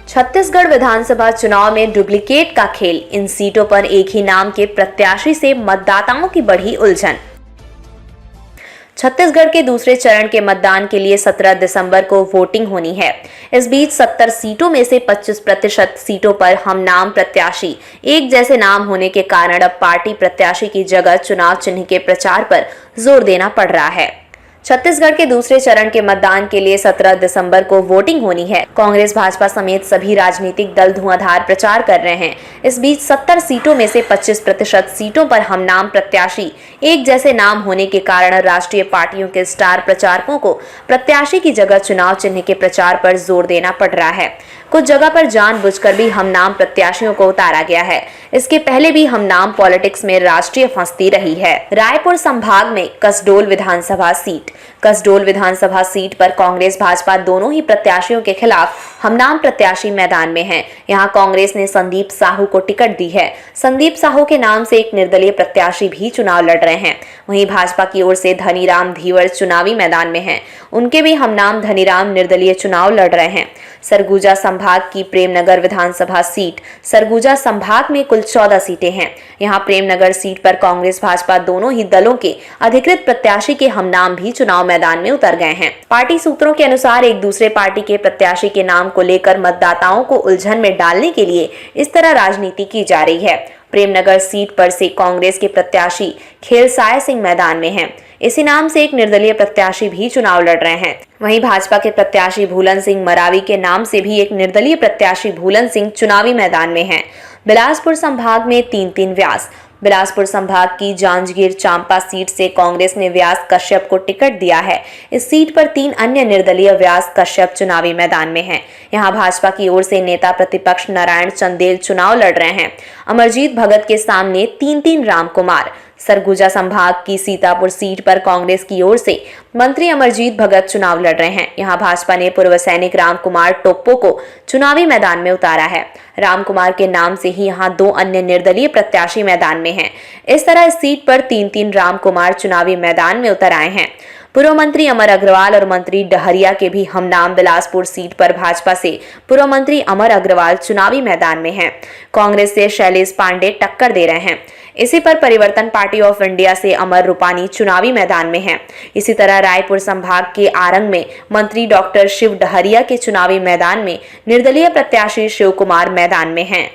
छत्तीसगढ़ विधानसभा चुनाव में डुप्लीकेट का खेल, इन सीटों पर एक ही नाम के प्रत्याशी से मतदाताओं की बढ़ी उलझन। छत्तीसगढ़ के दूसरे चरण के मतदान के लिए 17 दिसंबर को वोटिंग होनी है। इस बीच 70 सीटों में से 25% सीटों पर हम नाम प्रत्याशी एक जैसे नाम होने के कारण अब पार्टी प्रत्याशी की जगह चुनाव चिन्ह के प्रचार पर जोर देना पड़ रहा है। छत्तीसगढ़ के दूसरे चरण के मतदान के लिए 17 दिसंबर को वोटिंग होनी है। कांग्रेस, भाजपा समेत सभी राजनीतिक दल धुआंधार प्रचार कर रहे हैं। इस बीच 70 सीटों में से 25% सीटों पर हम नाम प्रत्याशी एक जैसे नाम होने के कारण राष्ट्रीय पार्टियों के स्टार प्रचारकों को प्रत्याशी की जगह चुनाव चिन्ह के प्रचार पर जोर देना पड़ रहा है। कुछ जगह पर जानबूझकर भी हम नाम प्रत्याशियों को उतारा गया है। इसके पहले भी हम नाम पॉलिटिक्स में राष्ट्रीय फंसती रही है। रायपुर संभाग में कसडोल विधानसभा सीट पर कांग्रेस, भाजपा दोनों ही प्रत्याशियों के खिलाफ हम नाम प्रत्याशी मैदान में हैं। यहां कांग्रेस ने संदीप साहू को टिकट दी है। संदीप साहू के नाम से एक निर्दलीय प्रत्याशी भी चुनाव लड़ रहे हैं। वहीं भाजपा की ओर से धनीराम धीवर चुनावी मैदान में हैं। उनके भी हम नाम धनीराम निर्दलीय चुनाव लड़ रहे हैं। सरगुजा संभाग की प्रेमनगर विधानसभा सीट, सरगुजा संभाग में कुल 14 सीटें हैं। यहां प्रेमनगर सीट पर कांग्रेस, भाजपा दोनों ही दलों के अधिकृत प्रत्याशी के हम नाम भी चुनाव मैदान में उतर गए हैं। पार्टी सूत्रों के अनुसार एक दूसरे पार्टी के प्रत्याशी के नाम को लेकर मतदाताओं को उलझन में डालने के लिए इस तरह राजनीति की जा रही है। प्रेमनगर सीट पर से कांग्रेस के प्रत्याशी खेलसाय सिंह मैदान में हैं। इसी नाम से एक निर्दलीय प्रत्याशी भी चुनाव लड़ रहे हैं। वहीं भाजपा के प्रत्याशी भूलन सिंह मरावी के नाम से भी एक निर्दलीय प्रत्याशी भूलन सिंह चुनावी मैदान में हैं। बिलासपुर संभाग में 3-3 व्यास। बिलासपुर संभाग की जांजगीर चांपा सीट से कांग्रेस ने व्यास कश्यप को टिकट दिया है। इस सीट पर 3 अन्य निर्दलीय व्यास कश्यप चुनावी मैदान में हैं। यहां भाजपा की ओर से नेता प्रतिपक्ष नारायण चंदेल चुनाव लड़ रहे हैं। अमरजीत भगत के सामने 3-3 राम कुमार। सरगुजा संभाग की सीतापुर सीट पर कांग्रेस की ओर से मंत्री अमरजीत भगत चुनाव लड़ रहे हैं। यहां भाजपा ने पूर्व सैनिक राम कुमार टोप्पो को चुनावी मैदान में उतारा है। राम कुमार के नाम से ही यहां 2 अन्य निर्दलीय प्रत्याशी मैदान में हैं। इस तरह इस सीट पर 3-3 राम कुमार चुनावी मैदान में उतर आए हैं। पूर्व मंत्री अमर अग्रवाल और मंत्री डहरिया के भी हम नाम बिलासपुर सीट पर भाजपा से पूर्व मंत्री अमर अग्रवाल चुनावी मैदान में हैं। कांग्रेस से शैलेश पांडे टक्कर दे रहे हैं। इसी पर परिवर्तन पार्टी ऑफ इंडिया से अमर रूपानी चुनावी मैदान में हैं। इसी तरह रायपुर संभाग के आरंग में मंत्री डॉक्टर शिव डहरिया के चुनावी मैदान में निर्दलीय प्रत्याशी शिव कुमार मैदान में हैं।